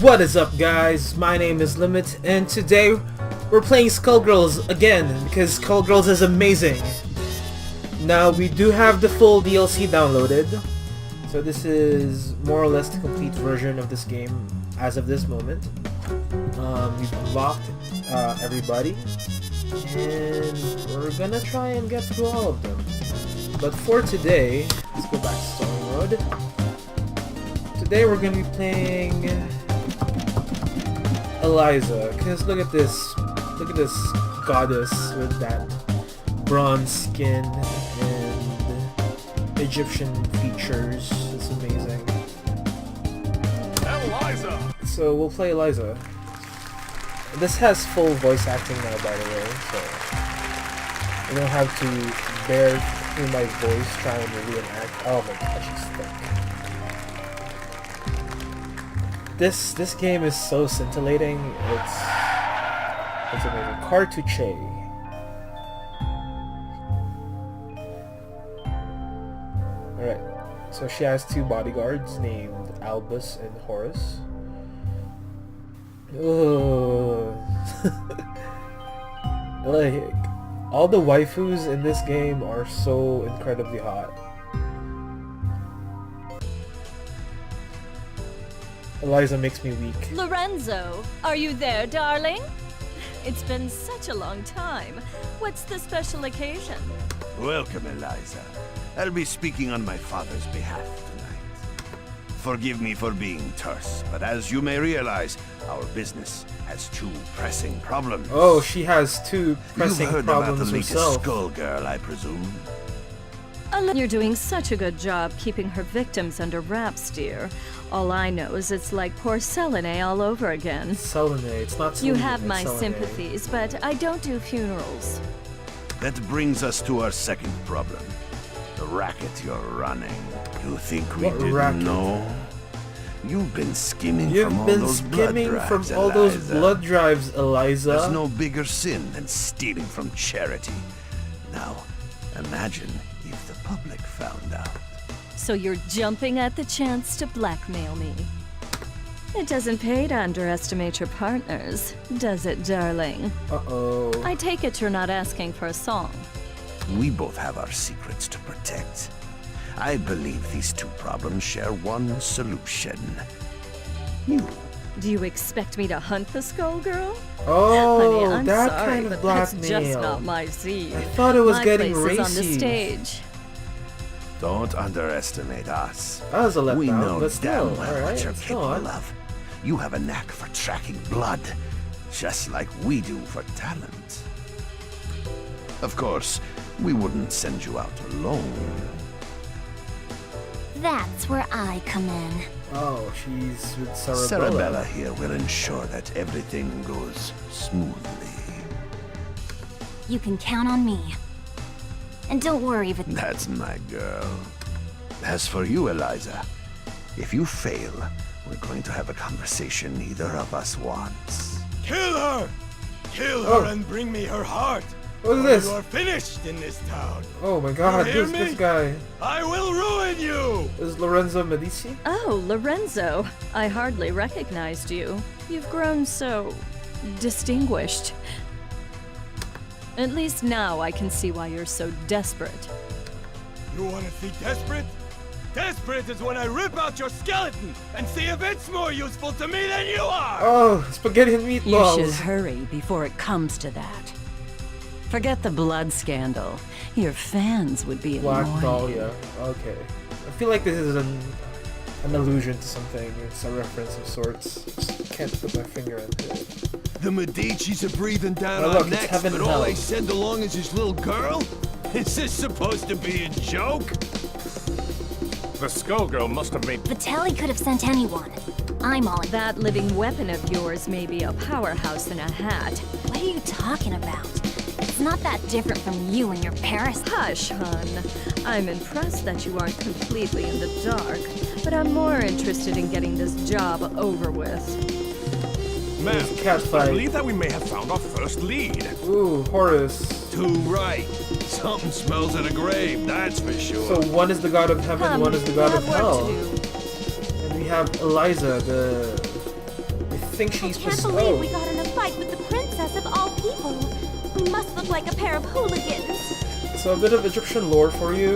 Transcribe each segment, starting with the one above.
What is up, guys? My name is Limit, and today we're playing Skullgirls again because Skullgirls is amazing. Now we do have the full DLC downloaded, so this is more or less the complete version of this game as of this moment. We've unlocked everybody, and we're gonna try and get through all of them. But for today, let's go back to story mode. Today we're gonna be playing Eliza, because look at this goddess with that bronze skin and Egyptian features. It's amazing. Eliza! So we'll play Eliza. This has full voice acting now, by the way, so you don't have to bear through my voice trying to reenact. Oh my gosh, she's thick. This game is so scintillating. It's amazing. Cartuche. Alright. So she has two bodyguards named Albus and Horus. Ugh. Like, all the waifus in this game are so incredibly hot. Eliza makes me weak. Lorenzo, are you there, darling? It's been such a long time. What's the special occasion? Welcome, Eliza. I'll be speaking on my father's behalf tonight. Forgive me for being terse, but as you may realize, our business has two pressing problems. Oh, she has two pressing You've heard problems about the latest herself. Skull Girl, I presume? You're doing such a good job keeping her victims under wraps, dear. All I know is it's like poor Selene all over again. Selene, it's not Selene. You have it's my Selene. sympathies, but I don't do funerals. That brings us to our second problem. The racket you're running. You think we What didn't racket? know? You've been skimming You've from all been those blood skimming drives, from all those Eliza. blood drives, Eliza. There's no bigger sin than stealing from charity. Now, imagine if the public found out. So you're jumping at the chance to blackmail me. It doesn't pay to underestimate your partners, does it, darling? Uh-oh. I take it you're not asking for a song. We both have our secrets to protect. I believe these two problems share one solution. You. Do you expect me to hunt the Skullgirl? Oh, Honey, I'm that sorry, kind of but that's just blackmail. not my scene. I thought it was My getting place is on the racy. stage. Don't underestimate us. That was a letdown, We know but still, damn well alright, what you're it's capable on. of. You have a knack for tracking blood, just like we do for talent. Of course, we wouldn't send you out alone. That's where I come in. Oh, she's with Sarabella. Sarabella here will ensure that everything goes smoothly. You can count on me. And don't worry if it... That's my girl. As for you, Eliza, if you fail, we're going to have a conversation neither of us wants. Kill her! Kill Oh. her and bring me her heart! What is or this? You are finished in this town. Oh my god, You hear this me? guy. I will ruin you! This is Lorenzo Medici? Oh, Lorenzo. I hardly recognized you. You've grown so... distinguished. At least now I can see why you're so desperate. You want to see desperate? Desperate is when I rip out your skeleton and see if it's more useful to me than you are! Oh, spaghetti and You meatballs. should hurry before it comes to that. Forget the blood scandal. Your fans would be Black annoyed. Dahlia. Okay. I feel like this is an allusion to something. It's a reference of sorts. Just can't put my finger into it. The Medici's are breathing down Oh, our look, it's necks, heaven but and all hell. they send along is his little girl? Is this supposed to be a joke? The Skullgirl must have made... Vitelli could have sent anyone. I'm all in. That living weapon of yours may be a powerhouse in a hat. What are you talking about? It's not that different from you and your Paris. Hush, hun. I'm impressed that you aren't completely in the dark, but I'm more interested in getting this job over with. Ma'am, Cat I fight. believe that we may have found our first lead. Ooh, Horus. Too right. Something smells of a grave, that's for sure. So one is the god of heaven, Come, one is the we god have of work hell. to do. And we have Eliza, the think she's I just... can't believe we got in a fight with the princess of all people. We must look like a pair of hooligans. So a bit of Egyptian lore for you.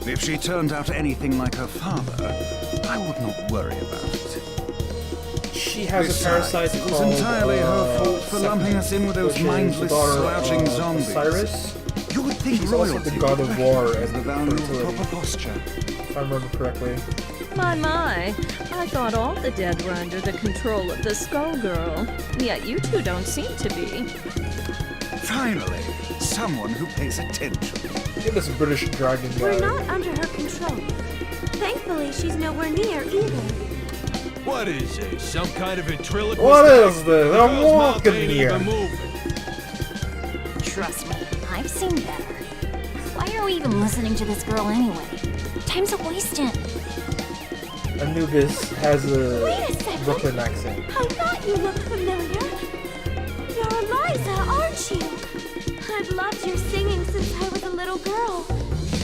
If she turned out anything like her father, I would not worry about it. She has Besides, a parasite it was called... entirely her fault for lumping us in with those which is mindless, the daughter slouching of zombies. Cyrus. You would think She's also royalty the god of war and the value of fertility, proper posture. if I remember correctly. My, I thought all the dead were under the control of the Skullgirl. Yet you two don't seem to be. Finally, someone who pays attention. Give us a British dragon guy. We're not under her control. Thankfully, she's nowhere near either. What is it? Some kind of ventriloquist? What is this? The I'm girl's mouth walking ain't here. even moving. Trust me, I've seen better. Why are we even listening to this girl anyway? Time's a wasting. Anubis has a Wait a second. Brooklyn accent. I thought you looked familiar. You're Eliza, aren't you? I've loved your singing since I was a little girl.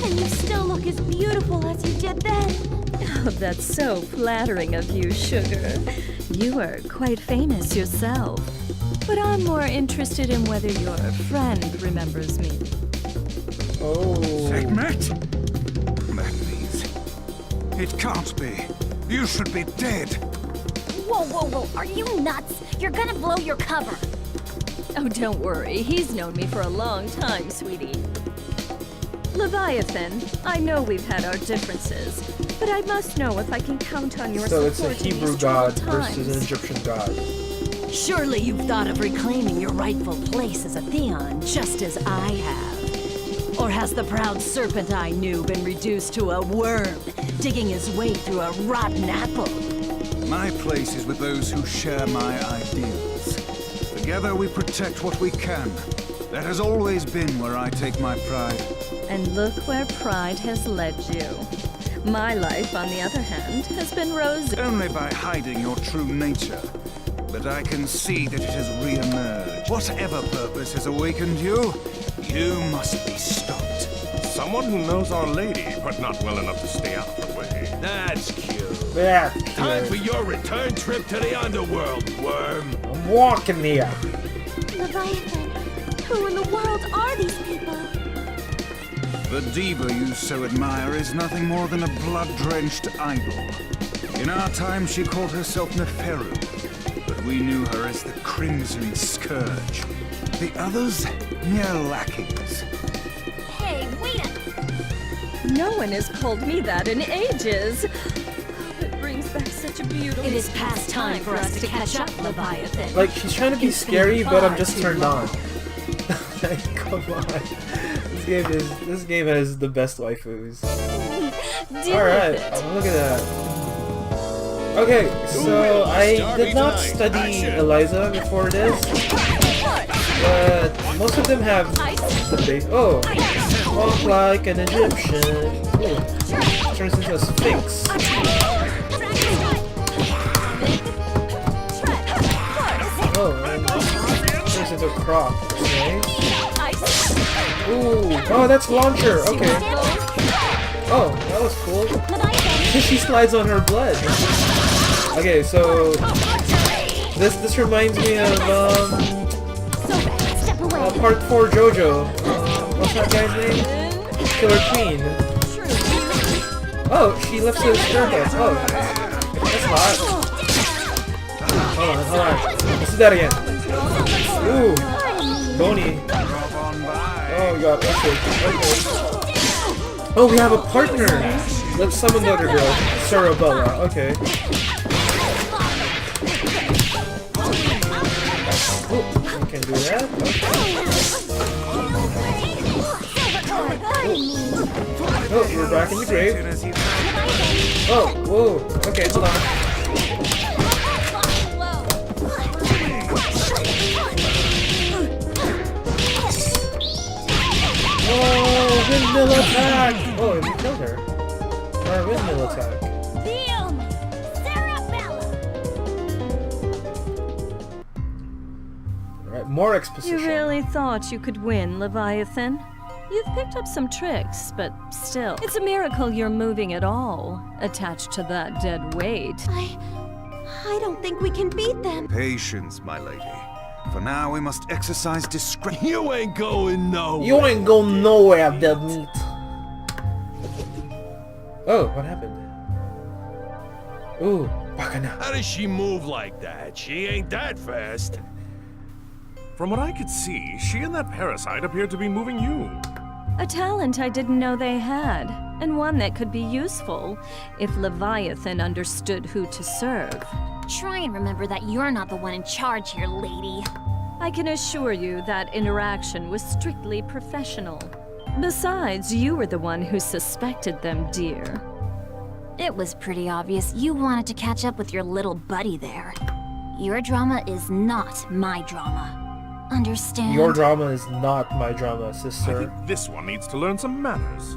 And you still look as beautiful as you did then. Oh, that's so flattering of you, Sugar. You are quite famous yourself. But I'm more interested in whether your friend remembers me. Oh. Sekhmet? That means... It can't be. You should be dead. Whoa, whoa, whoa, are you nuts? You're gonna blow your cover. Oh, don't worry. He's known me for a long time, sweetie. Leviathan, I know we've had our differences, but I must know if I can count on your So support it's a in Hebrew these god troubled versus an times. Egyptian god. Surely you've thought of reclaiming your rightful place as a Theon, just as I have. Or has the proud serpent I knew been reduced to a worm, digging his way through a rotten apple? My place is with those who share my ideals. Together we protect what we can. That has always been where I take my pride. And look where pride has led you. My life, on the other hand, has been rosy. Only by hiding your true nature. But I can see that it has re-emerged. Whatever purpose has awakened you, you must be stopped. Someone who knows Our Lady, but not well enough to stay out of the way. That's cute. Yeah. Time for your return trip to the underworld, worm. I'm walking here. Leviathan, who in the world are these people? The diva you so admire is nothing more than a blood-drenched idol. In our time, she called herself Neferu, but we knew her as the Crimson Scourge. The others, mere lackings. Hey, wait a... No one has called me that in ages. Oh, it brings back such a beautiful... It is past time for us to catch up, Leviathan. Like, she's trying to be It's been scary, but I'm far just too turned long. on. Like, come on. This game has the best waifus. Alright, look at that. Okay, so I did not study Eliza before this, but most of them have the base. Oh, walk like an Egyptian. Ooh, turns into a sphinx. Oh, and turns into a croc. Okay. Ooh, oh, that's launcher. Okay. Oh, that was cool. She slides on her blood. Okay, so this reminds me of part 4 JoJo. What's that guy's name? Killer Queen. Oh, she lifts his spearhead. Oh, that's hot. Hold on. Let's do that again. Ooh, bony. Oh, we got okay. Oh, we have a partner. Let's summon the other girl, Sarabella. Okay. Oh, we can do that. Okay. Oh, we're back in the grave. Oh, whoa. Okay, hold on. Oh, windmill attack! Oh, we killed her. Or windmill attack. Alright, more exposition. You really thought you could win, Leviathan? You've picked up some tricks, but still. It's a miracle you're moving at all, attached to that dead weight. I don't think we can beat them. Patience, my lady. For now, we must exercise discretion. You ain't going nowhere. You ain't going nowhere, dead meat. Oh, what happened? Ooh, bacana. How does she move like that? She ain't that fast. From what I could see, she and that parasite appeared to be moving you. A talent I didn't know they had, and one that could be useful if Leviathan understood who to serve. Try and remember that you're not the one in charge here, lady. I can assure you that interaction was strictly professional. Besides, you were the one who suspected them, dear. It was pretty obvious you wanted to catch up with your little buddy there. Your drama is not my drama. Understand? Your drama is not my drama, I sister. think this one needs to learn some manners.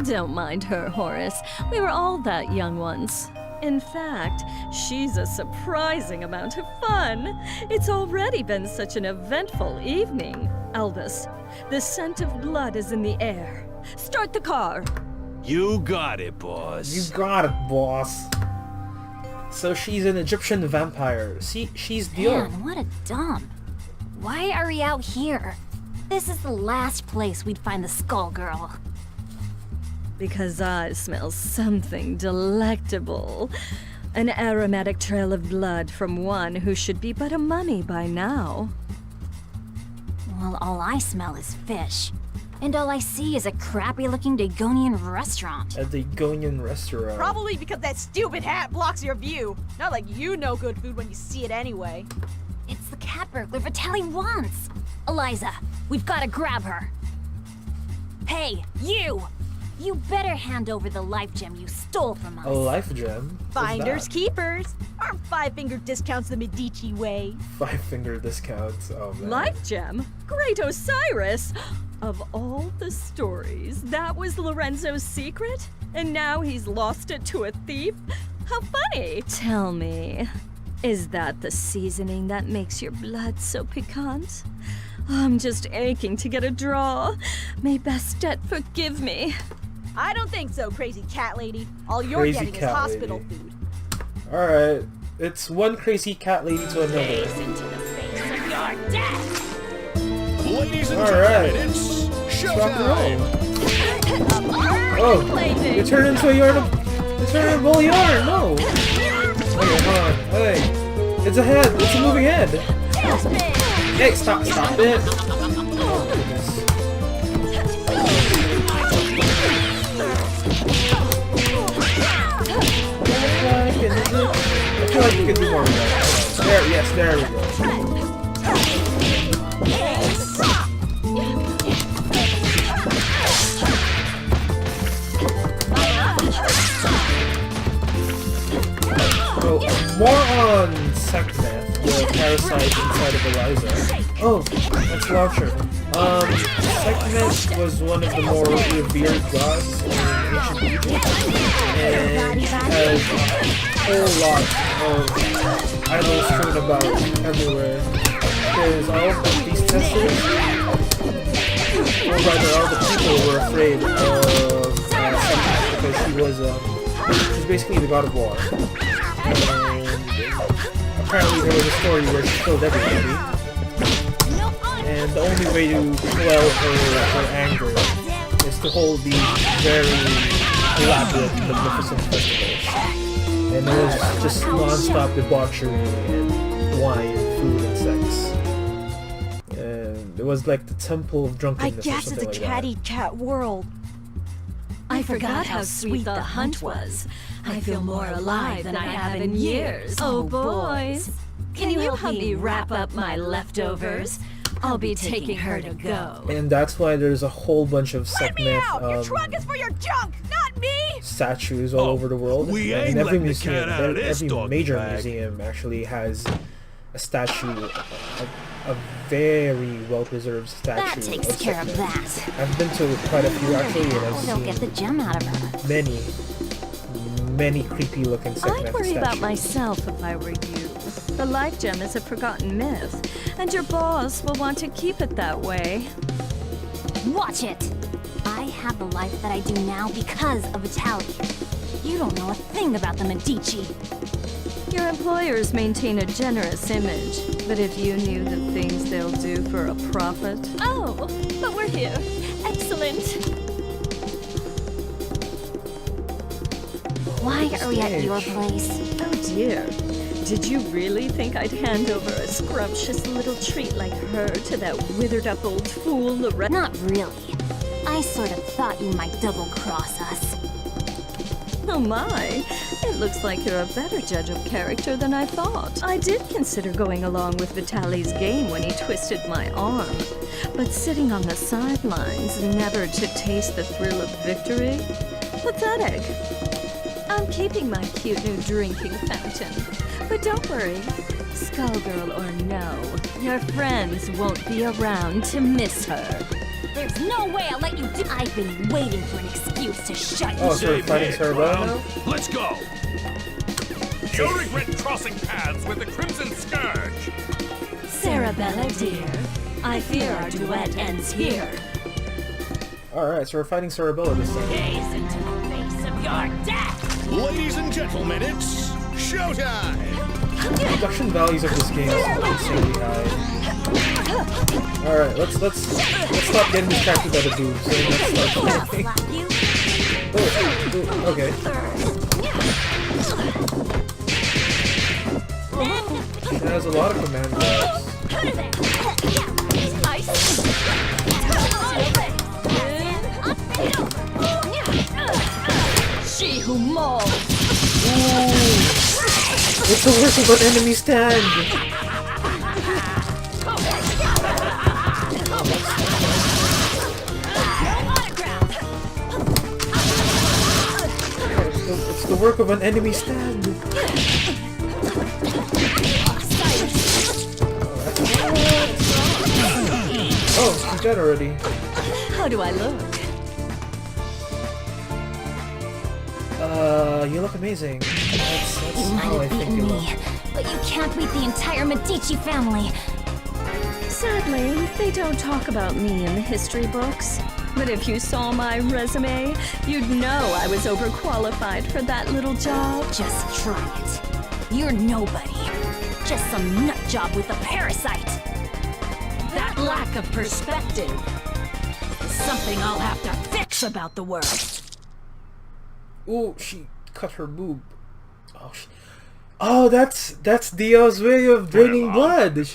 Don't mind her, Horace. We were all that young once. In fact, she's a surprising amount of fun. It's already been such an eventful evening. Albus, the scent of blood is in the air. Start the car. You got it, boss. You got it, boss. So she's an Egyptian vampire. See, she's Dior. Man, what a dump. Why are we out here? This is the last place we'd find the Skullgirl. Because I smell something delectable. An aromatic trail of blood from one who should be but a mummy by now. Well, all I smell is fish. And all I see is a crappy-looking Dagonian restaurant. A Dagonian restaurant. Probably because that stupid hat blocks your view. Not like you know good food when you see it anyway. It's the cat burglar Vitaly wants. Eliza, we've got to grab her. Hey, you! You better hand over the life gem you stole from us. A life gem? What's Finders that? keepers. Aren't five-finger discounts the Medici way? 5-finger discounts. Oh man. Life gem? Great Osiris! Of all the stories, that was Lorenzo's secret? And now he's lost it to a thief? How funny! Tell me, is that the seasoning that makes your blood so piquant? I'm just aching to get a draw. May Bastet forgive me. I don't think so, crazy cat lady. All you're Crazy getting is cat hospital lady. food. Alright. It's one crazy cat lady to another. Into the face of your death! Ladies and Alright. gentlemen, it's Let's rock and showtime. roll. Oh! You turned into a yarn of... You turned into a bull yarn! No! Okay, hold on. Hey! It's a head! It's a moving head! Hey, stop it! Oh, goodness. I feel like you can do more of that. There, yes, there we go. So, more on Sekhmet, the parasite inside of Eliza. Oh, let's launch her. Sekhmet was one of the more revered gods in ancient Egypt, and has a whole lot of idols strewn about everywhere. Because all of these testers, or rather all the people were afraid of Sekhmet because she's basically the god of war. And apparently there was a story where she killed everybody. And the only way to quell her anger is to hold these very elaborate, magnificent festivals. And it was just non-stop debauchery and wine, food, and sex. And it was like the temple of I drunkenness or guess it's a something like that. catty cat world. I forgot how sweet the hunt was. I feel more alive than I have in years. Oh, boys. Can you help me wrap up my leftovers? I'll be taking her to go. And that's why there's a whole bunch of Let me out! Your Sekhmet trunk is for your junk, not me! statues all over the world. we And ain't every letting the museum, cat out of this every doggy major bag. museum actually has a statue, a very well-preserved statue. That takes care of Sekhmet. that. I've been to quite a few actually, and I've Don't get the seen gem out of her. many creepy-looking Sekhmet I'd worry about statues. myself if I were you. The life gem is a forgotten myth, and your boss will want to keep it that way. Watch it! I have the life that I do now because of Vitaly. You don't know a thing about the Medici. Your employers maintain a generous image, but if you knew the things they'll do for a profit... Oh, but we're here. Excellent. Why are we at your place? Oh dear. Did you really think I'd hand over a scrumptious little treat like her to that withered-up old fool, Lorenzo? Not really. I sort of thought you might double-cross us. Oh my, it looks like you're a better judge of character than I thought. I did consider going along with Vitaly's game when he twisted my arm, but sitting on the sidelines, never to taste the thrill of victory? Pathetic. I'm keeping my cute new drinking fountain, but don't worry, Skullgirl or no, your friends won't be around to miss her. There's no way I'll let you do. I've been waiting for an excuse to shut you. Oh, so we're fighting Cerebella now? Let's go! You'll regret crossing paths with the Crimson Scourge! Cerebella, dear, I fear our duet ends here. Alright, so we're fighting Cerebella this time. Gaze into the face of your death! Ladies and gentlemen, it's showtime! The production values of this game is insanely high. Alright, let's stop getting distracted by the boobs and let's start playing. Oh, okay. It has a lot of command grabs. She who mauls. It's the worst of an enemy stand! It's the work of an enemy stand! Oh, she's dead already. How do I look? You look amazing. That's You might how I have think beaten you look. me, but you can't beat the entire Medici family. Sadly, they don't talk about me in the history books. But if you saw my resume, you'd know I was overqualified for that little job. Just try it. You're nobody. Just some nut job with a parasite. That lack of perspective is something I'll have to fix about the world. Ooh, she cut her boob. Oh, that's Dio's way of draining blood.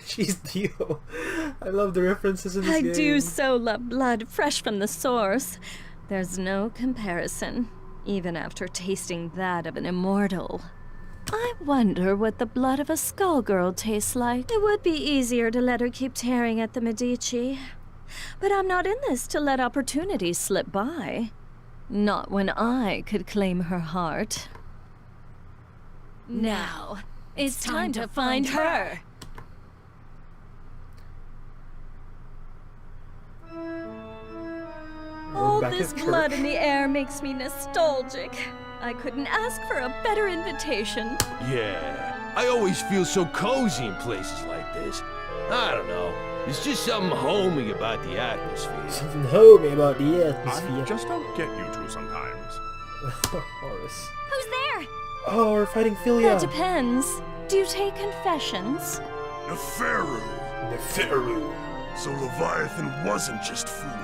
She's Dio. I love the references in this game. I do so love blood fresh from the source. There's no comparison, even after tasting that of an immortal. I wonder what the blood of a Skullgirl tastes like. It would be easier to let her keep tearing at the Medici. But I'm not in this to let opportunities slip by. Not when I could claim her heart. Now, it's time to find her. All back this at blood church. in the air makes me nostalgic. I couldn't ask for a better invitation. Yeah, I always feel so cozy in places like this. I don't know. There's just something homey about the atmosphere. Something homey about the I atmosphere. just don't get you two sometimes. Horace. Who's there? Oh, we're fighting Philia. That depends. Do you take confessions? Neferu. Neferu. So Leviathan wasn't just fooling.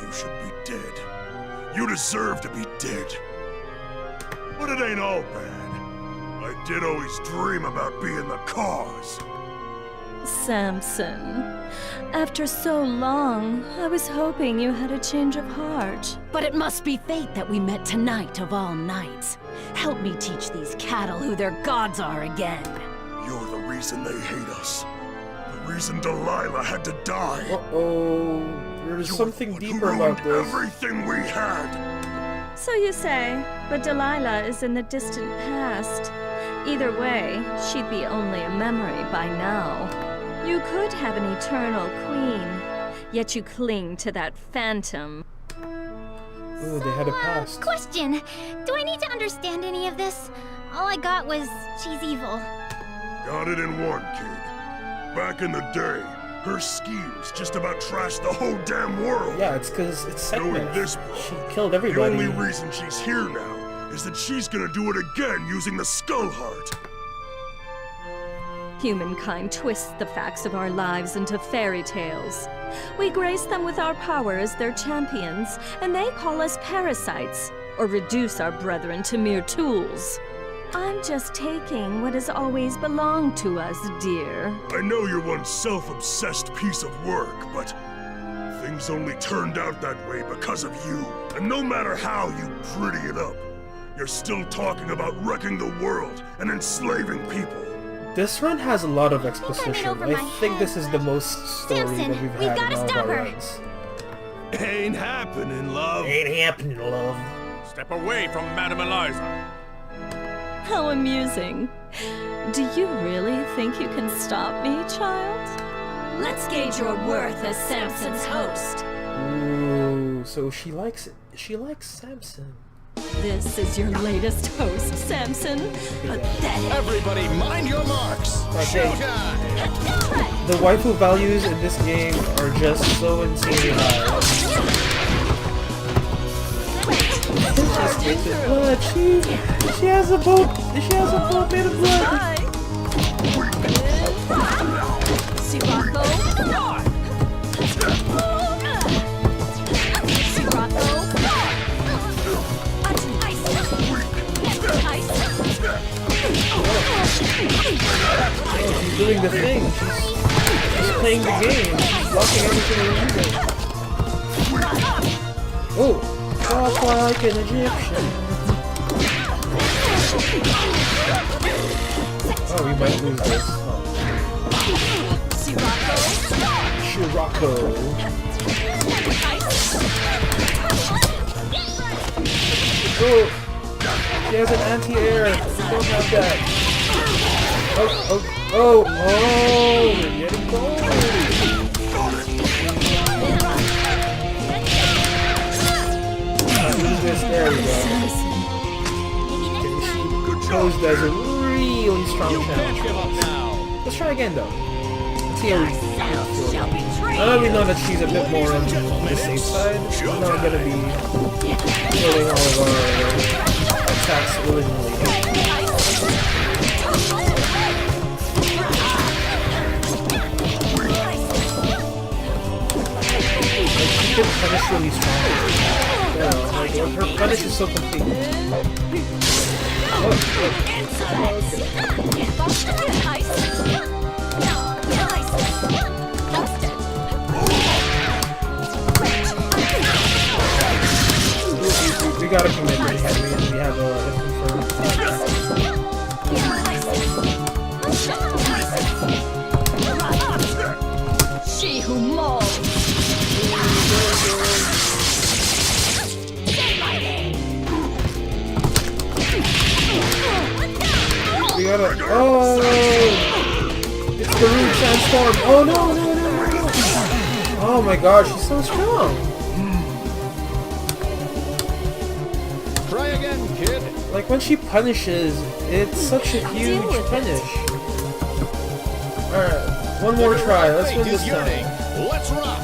You should be dead. You deserve to be dead. But it ain't all bad. I did always dream about being the cause. Samson, after so long, I was hoping you had a change of heart. But it must be fate that we met tonight of all nights. Help me teach these cattle who their gods are again. You're the reason they hate us. The reason Delilah had to die. Uh-oh. There's You're something what deeper ruined about this. everything we had. So you say, but Delilah is in the distant past. Either way, she'd be only a memory by now. You could have an eternal queen, yet you cling to that phantom. Ooh, they had a past. Question. Do I need to understand any of this? All I got was she's evil. Got it in one, kid. Back in the day, her schemes just about trashed the whole damn world. Yeah, it's because it's Knowing Sekhmet. this, She killed the everybody. only reason she's here now is that she's gonna do it again using the Skull Heart. Humankind twists the facts of our lives into fairy tales. We grace them with our power as their champions, and they call us parasites, or reduce our brethren to mere tools. I'm just taking what has always belonged to us, dear. I know you're one self-obsessed piece of work, but things only turned out that way because of you. And no matter how you pretty it up, you're still talking about wrecking the world and enslaving people. This run has a lot of exposition. over I my think head. this is the most story Samson, that we've we've had gotta in all of stop our her. runs. Ain't happening, love. Ain't happening, love. Step away from Madame Eliza. How amusing. Do you really think you can stop me, child? Let's gauge your worth as Samson's host. Ooh, so she likes Samson. This is your latest host, Samson. Pathetic. Everybody mind your marks. Okay. The waifu values in this game are just so insanely high. She's blood. She has a boat. She has a boat made of blood. Bye. Sirocco. Oh, she's doing the thing. She's playing the game. She's blocking everything we're using. Oh, walk like an Egyptian. Oh, we might lose this. Oh. Sirocco. Oh, she has an anti-air. We don't have that. Oh, we're getting cold. There we go. She posed as a really strong challenge. Let's try again though. Let's see how we feel. Now that we know that she's a bit more on the safe side, we're not gonna be killing all of our attacks willingly. She can punish really strong. Yeah, her punish is so complete. We gotta commit this heavy. We have a confirmed. She who mauls. We gotta. Oh! It's the rude transform. Oh no! Oh my gosh, she's so strong. Try again, kid. Like when she punishes, it's such a huge punish. Alright, one more try. Let's win this time. Let's rock.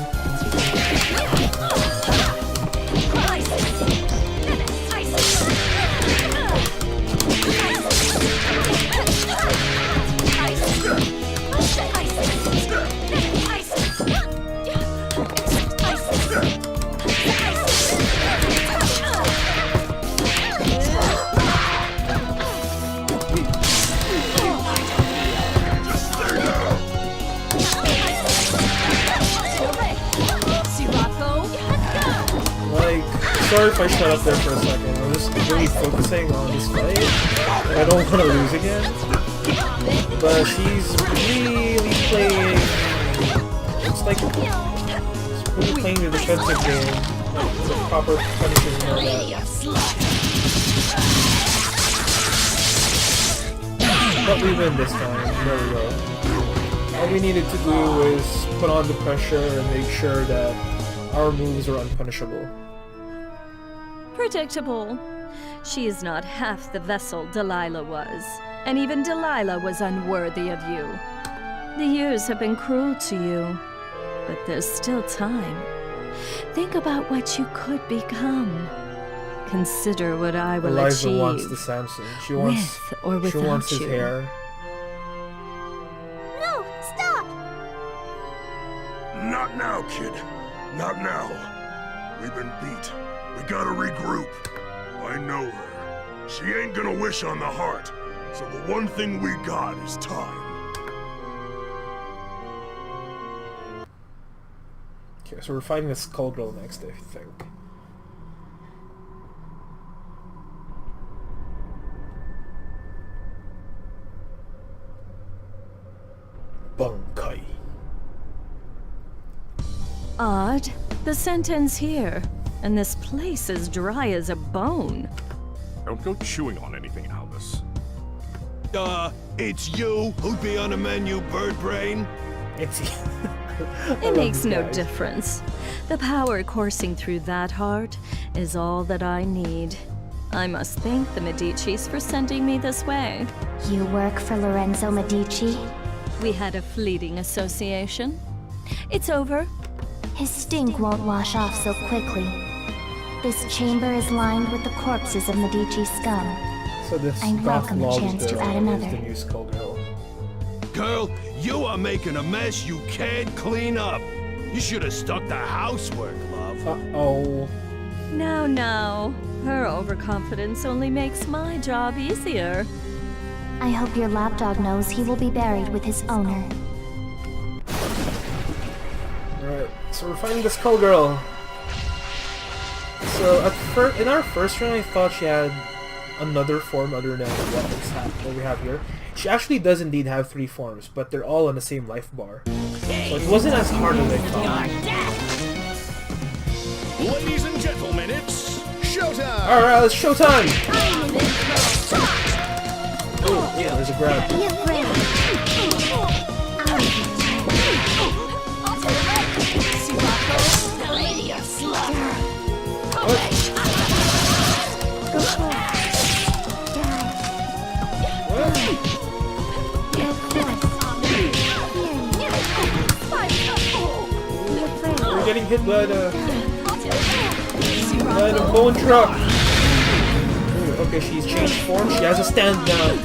Sorry if I shut up there for a second. I'm just really focusing on this fight. I don't want to lose again. But she's really playing. It's like she's really playing the defensive game. The proper punishes and all that. But we win this time. There we go. All we needed to do was put on the pressure and make sure that our moves are unpunishable. Predictable. She is not half the vessel Delilah was, and even Delilah was unworthy of you. The years have been cruel to you, but there's still time. Think about what you could become. Consider what I will Eliza achieve. wants the Samson. She wants, with or without she wants his you. hair. Not now, kid. Not now. We've been beat. We gotta regroup. I know her. She ain't gonna wish on the heart. So the one thing we got is time. Okay, so we're fighting the Skullgirl next, I think. Bunkai. Odd. The scent ends here, and this place is dry as a bone. Don't go chewing on anything, Albus. It's you who'd be on the menu, bird brain? It's It makes no difference. The power coursing through that heart is all that I need. I must thank the Medicis for sending me this way. You work for Lorenzo Medici? We had a fleeting association. It's over. His stink won't wash off so quickly. This chamber is lined with the corpses of Medici scum. So this I goth welcome the lobster chance to add is another. the new Skullgirl. Girl, you are making a mess you can't clean up. You should have stuck to housework, love. Uh-oh. No. Her overconfidence only makes my job easier. I hope your lapdog knows he will be buried with his owner. Alright, so we're fighting the Skullgirl. So in our first run, I thought she had another form other than what we have here. She actually does indeed have 3 forms, but they're all on the same life bar. So it wasn't as hard as I thought. Ladies and gentlemen, it's showtime! Alright, it's showtime! Oh, yeah, there's a grab. The Lady of Slaughter. We're getting hit by the bone truck. Ooh, okay, she's changed form. She has a stand now.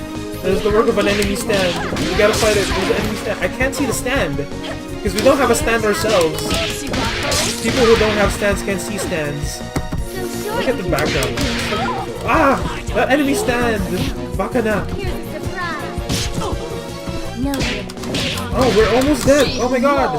That is the work of an enemy stand. We gotta fight it. There's an enemy stand. I can't see the stand because we don't have a stand ourselves. People who don't have stands can't see stands. Look at the background. Ah! That enemy stand! Bakana! Oh, we're almost dead! Oh my god!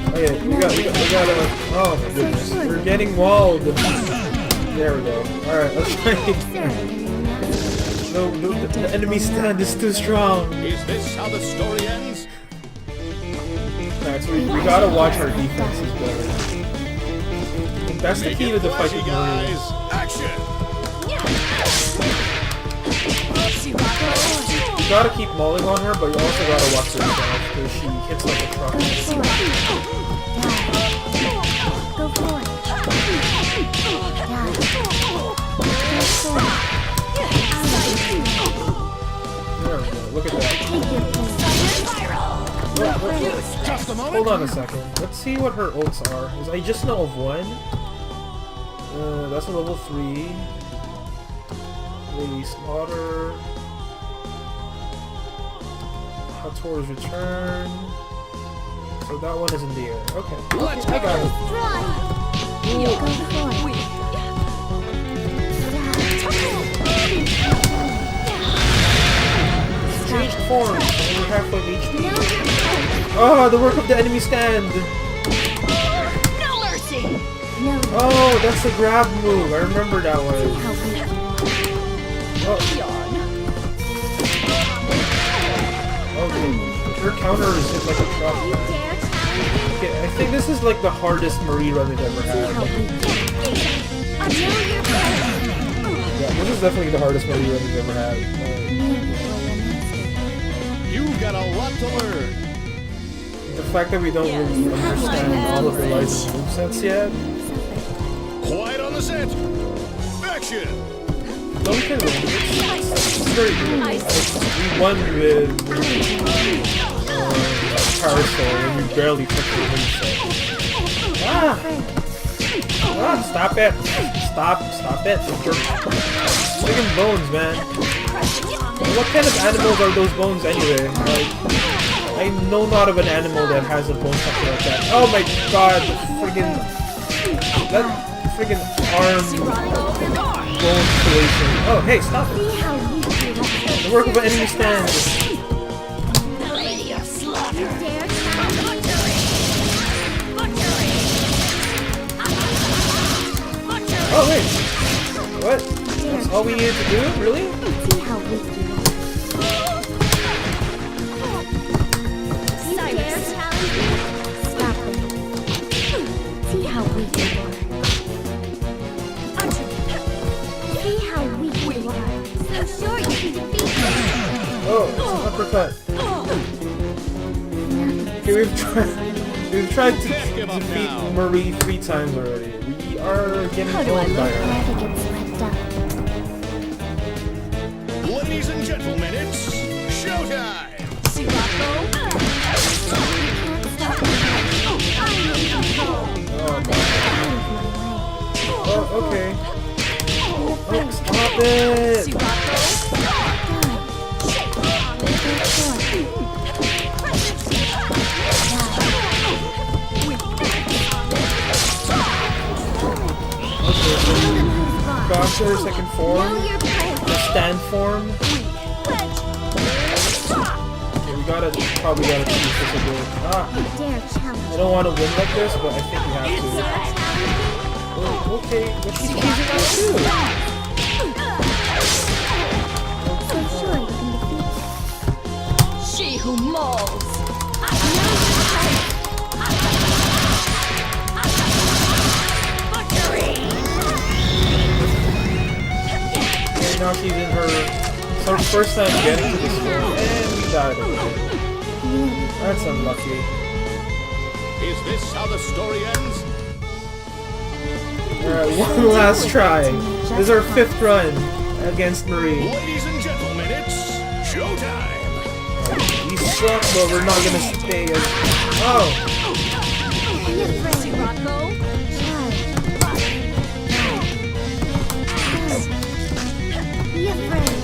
Okay, we gotta... Oh my goodness. We're getting walled. There we go. Alright, let's try it. No, the enemy stand is too strong. Is this how the story ends? Alright, so we gotta watch our defenses better. That's the key to the fight with Marie. Action! You gotta keep mauling on her, but you also gotta watch her because she hits like a truck. Go for it. There we go, look at that. Just a moment. Hold on a second. Let's see what her ults are. 'Cause I just know of one. That's a level 3. Lady Slaughter. Hator's Return. So that one is in the air. Okay. Let's I got it. Changed form. Only halfway HP. Oh, the work of the enemy stand. No mercy! Oh, that's the grab move. I remember that one. Oh. Okay. Her counter is hit like a truck. Okay, I think this is like the hardest Marie run we've ever had. Yeah, this is definitely the hardest Marie run we've ever had. You've got a lot to learn. The fact that we don't really understand all of Eliza's movesets yet. Quiet on the set. Action! Don't kill him. It's very good. We won with Parasol and we barely took the win. Stop it! Stop it! Chicken bones, man. What kind of animals are those bones anyway? Like, I know not of an animal that has a bone structure like that. Oh my god, that friggin' arm bone creation. Oh, hey, stop it. The work of an enemy stands. Oh wait, what? That's all we needed to do? Really? See how weak you are. You dare challenge me? Stop it. See how weak you are. See how weak you are. So sure you can defeat me. Oh, it's an uppercut. Okay, we've tried to defeat Marie 3 times already. We are getting old by her. Ladies and gentlemen, it's showtime! Oh, okay. Oh, stop it! Okay, so got her second form, the stand form. Okay, we probably gotta choose this a bit. I don't want to win like this, but I think we have to. Oh, okay, but she's choosing out too. She who mauls. Okay, now she's in her first time getting to this world, and we died. That's unlucky. Is this how the story ends? Alright, one last try. This is our 5th run against Marie. Ladies and gentlemen, it's showtime! We suck, but we're not gonna stay as... Oh! Be afraid.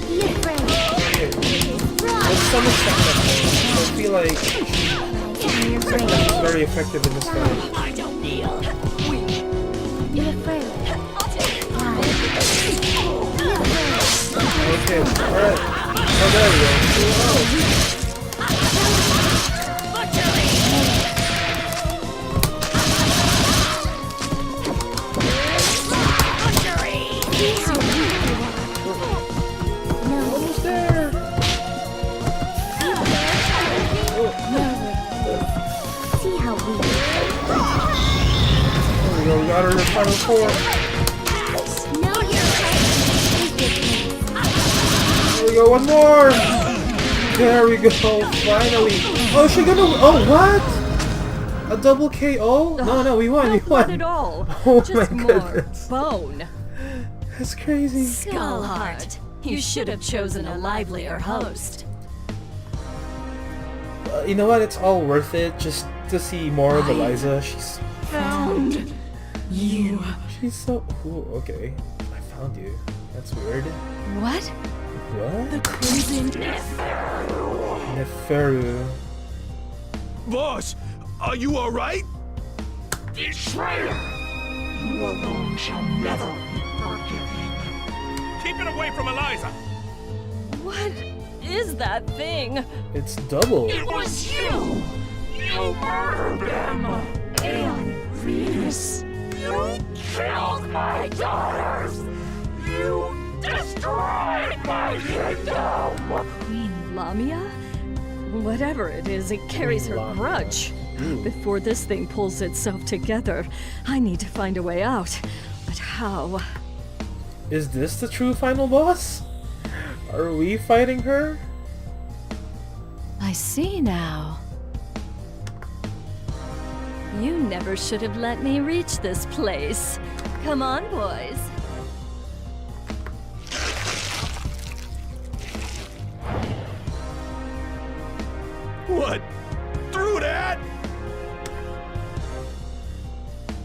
Be afraid. Let's summon Second. I feel like Second is very effective in this fight. Be afraid. Okay, alright. Oh, there we go. Oh. Almost there. See how we There we go, we got her in final form. know you're There we go, one more! There we go, finally! Oh, is she gonna... Oh, what? A double KO? No, we won, we Not at won! all. Oh Just my more goodness. bone. That's crazy. Skullheart, you should have chosen a livelier host. You know what, it's all worth it just to see more of Eliza. She's... Found you. She's so... Ooh, okay. I found you. That's weird. What? What? The Crimson Neferu. Boss, are you alright? Betrayer! You alone shall never be forgiven. Keep it away from Eliza! What is that thing? It's double. It was you! You murdered them! And Venus! You killed my daughters! You destroyed my kingdom! Queen Lamia? Whatever it is, it carries her Lamia. grudge. Ooh. Before this thing pulls itself together, I need to find a way out. But how? Is this the true final boss? Are we fighting her? I see now. You never should have let me reach this place. Come on, boys. What? Through that?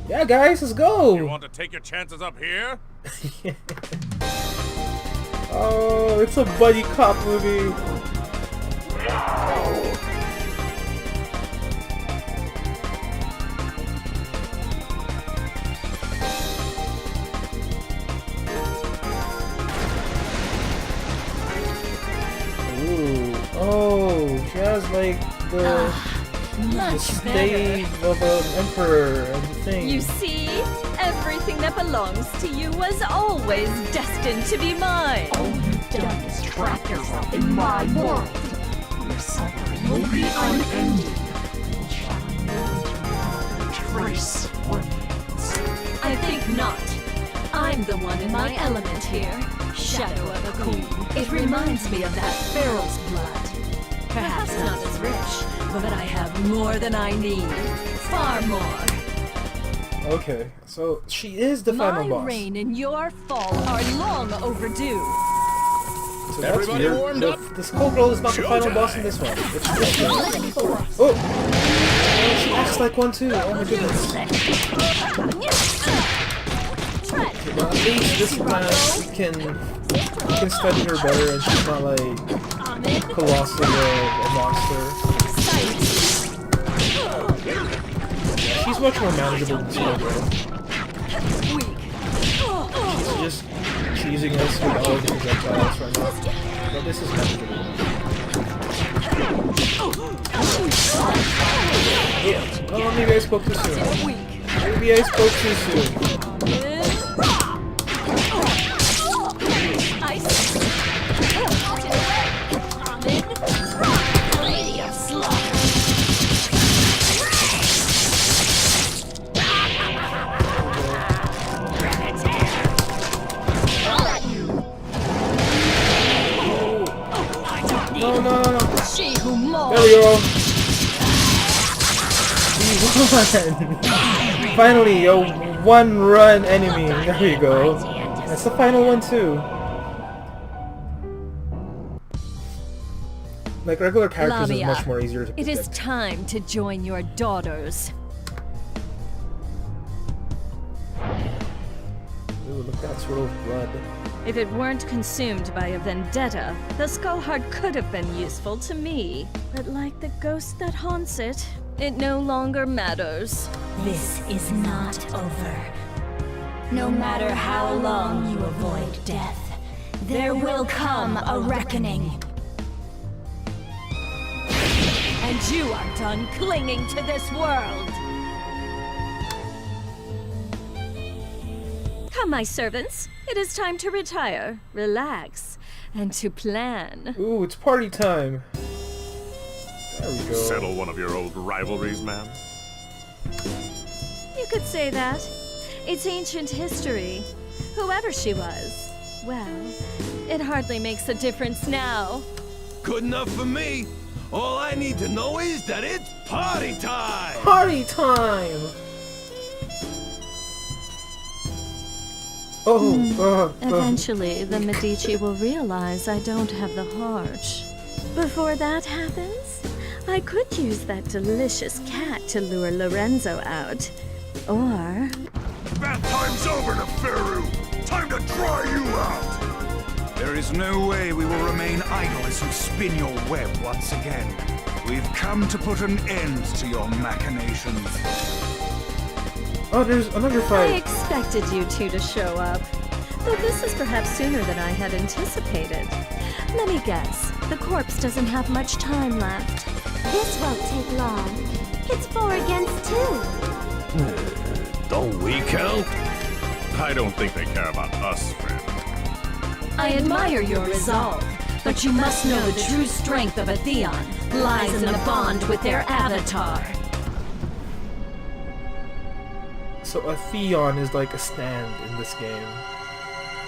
Yeah, guys, let's go. You want to take your chances up here? Oh, it's a buddy cop movie. Ooh, oh, she has like the slave of an emperor and the thing. You see? Everything that belongs to you was always destined to be mine. All you've done is trap yourself in my world. Your suffering will be unending. And shall never trace or names. I think not. I'm the one in my element here. Shadow of a queen. It reminds me of that pharaoh's blood. Perhaps not as rich, but I have more than I need. Far more. Okay, so she is the final boss. My reign and your fall are long overdue. So that's weird. The Skullgirl is not the final boss in this one. It's this one. Oh! She acts like one too. Oh my goodness. Okay, but at least this time we can study her better and she's not like colossally a monster. She's much more manageable than Scourge. She's just cheesing us with all of the projectiles right now. But this is manageable. Yeah. Oh, maybe I spoke too soon. Maybe I spoke too soon. No. There we go. We won. Finally, a one-run enemy. There we go. That's the final one too. Like regular characters is much more easier to predict. It is time to join your daughters. Ooh, look at that swirl of blood. If it weren't consumed by a vendetta, the skull heart could have been useful to me. But like the ghost that haunts it, it no longer matters. This is not over. No matter how long you avoid death, there will come a reckoning. And you are done clinging to this world. Come, my servants. It is time to retire, relax, and to plan. Ooh, it's party time. There we go. Settle one of your old rivalries, ma'am. You could say that. It's ancient history. Whoever she was, well, it hardly makes a difference now. Good enough for me. All I need to know is that it's party time! Party time! Eventually, the Medici will realize I don't have the heart. Before that happens, I could use that delicious cat to lure Lorenzo out. Or... Bath time's over, Neferu! Time to dry you out! There is no way we will remain idle as you spin your web once again. We've come to put an end to your machinations. Oh, there's another I fight. expected you two to show up. Though this is perhaps sooner than I had anticipated. Let me guess, the corpse doesn't have much time left. This won't take long. It's 4 against 2. Don't we count? I don't think they care about us, friend. I admire your resolve, but you must know the true strength of a Theon lies in the bond with their avatar. So a Theon is like a stand in this game.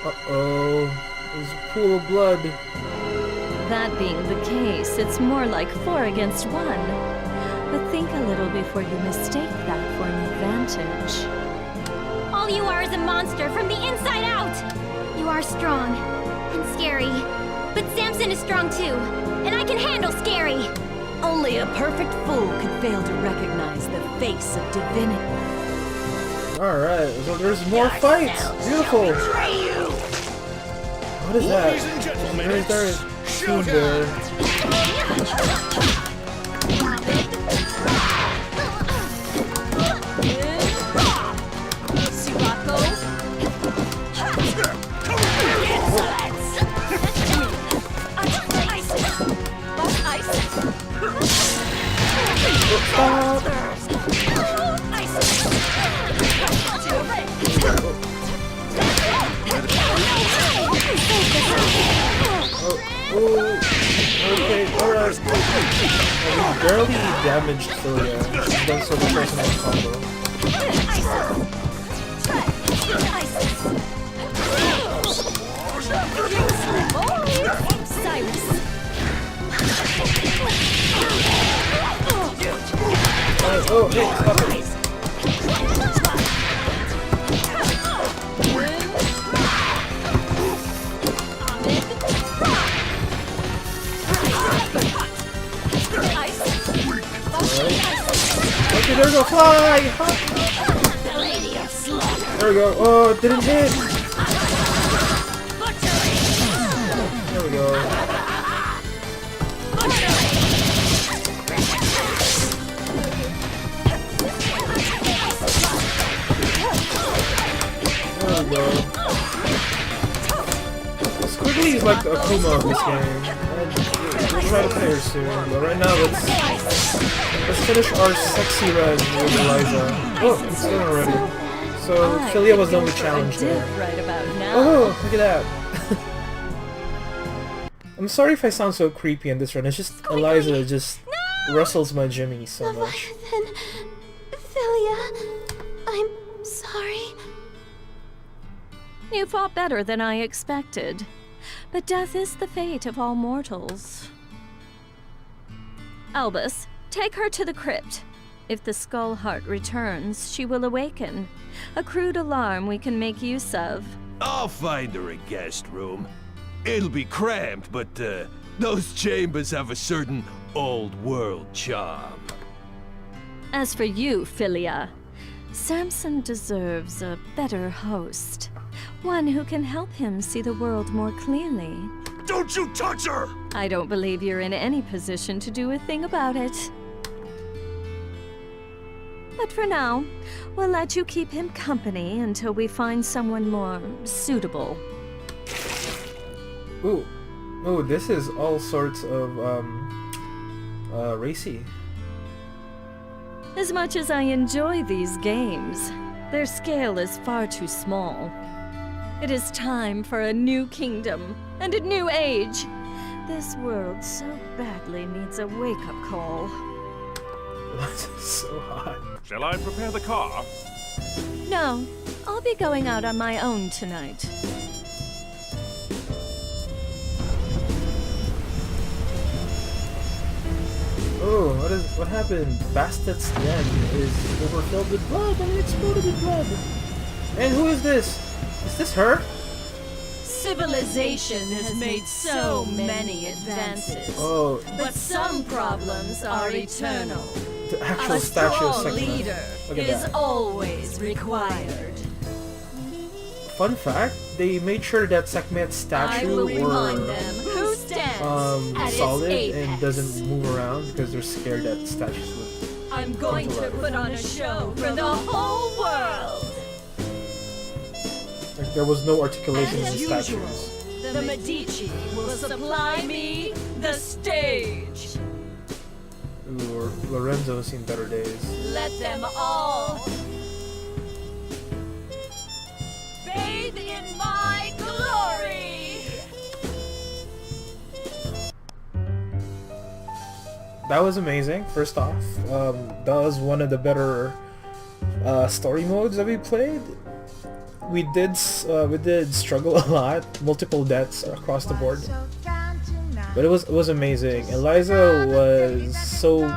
Uh-oh. There's a pool of blood. That being the case, it's more like 4 against 1. But think a little before you mistake that for an advantage. All you are is a monster from the inside out! You are strong and scary, but Samson is strong too, and I can handle scary! Only a perfect fool could fail to recognize the face of divinity. Alright, so there's more fights! Beautiful! What is that? Ladies and gentlemen, There is Toon Bear. Okay, alright. We barely damaged Philia. She's done so much personal combo. Oh, hey, stop it. Okay, there we go, fly! There we go, oh, it didn't hit! There we go. There we go. Squiggly is like the Akuma of this game. We'll try to play her soon, but right now let's finish our sexy run with Eliza. Oh, it's done already. So Philia was the only challenge there. Right about now. Oh, look at that. I'm sorry if I sound so creepy in this run. It's just Eliza just rustles my Jimmy so much. Leviathan. Philia. I'm sorry. You fought better than I expected. But death is the fate of all mortals. Albus, take her to the crypt. If the Skull Heart returns, she will awaken. A crude alarm we can make use of. I'll find her a guest room. It'll be cramped, but those chambers have a certain old-world charm. As for you, Philia, Samson deserves a better host. One who can help him see the world more clearly. Don't you touch her! I don't believe you're in any position to do a thing about it. But for now, we'll let you keep him company until we find someone more suitable. Ooh. Oh, this is all sorts of, racy. As much as I enjoy these games, their scale is far too small. It is time for a new kingdom and a new age. This world so badly needs a wake-up call. That's so hot. Shall I prepare the car? No, I'll be going out on my own tonight. Oh, what happened? Bastet's den is overfilled with blood and it exploded with blood. And who is this? Is this her? Civilization has made so many advances. Oh, But some problems are eternal. the actual A statue of strong Sekhmet. leader Look at is that. always required. Fun fact, they made sure that Sekhmet's I statue will remind were them who stands at its solid apex. and doesn't move around because they're scared that statues would. I'm going to put on a show for the whole world. Like, there was no articulation in As the usual, statues. the Medici will supply me the stage. Ooh, Lorenzo's seen better days. Let them all bathe in my glory. That was amazing. First off, that was one of the better story modes that we played. We did struggle a lot, multiple deaths across the board, but it was amazing. Eliza was so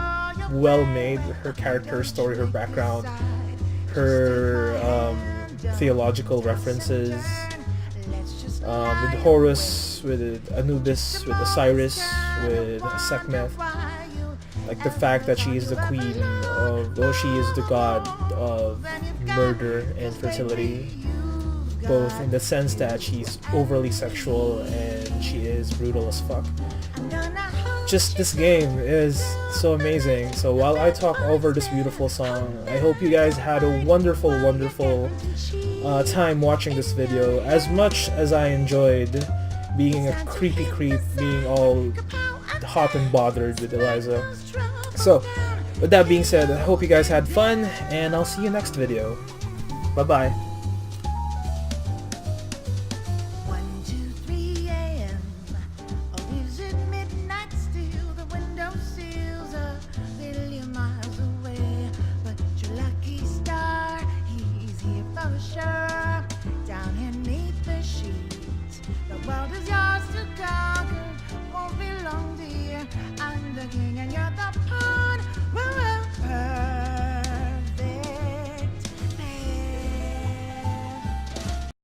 well made. Her character story, her background, her theological references, with Horus, with Anubis, with Osiris, with Sekhmet. Like the fact that she is the queen of, well, she is the god of murder and fertility, both in the sense that she's overly sexual and she is brutal as fuck. Just this game is so amazing. So while I talk over this beautiful song, I hope you guys had a wonderful time watching this video, as much as I enjoyed being a creepy creep, being all hot and bothered with Eliza. So with that being said, I hope you guys had fun, and I'll see you next video. Bye bye.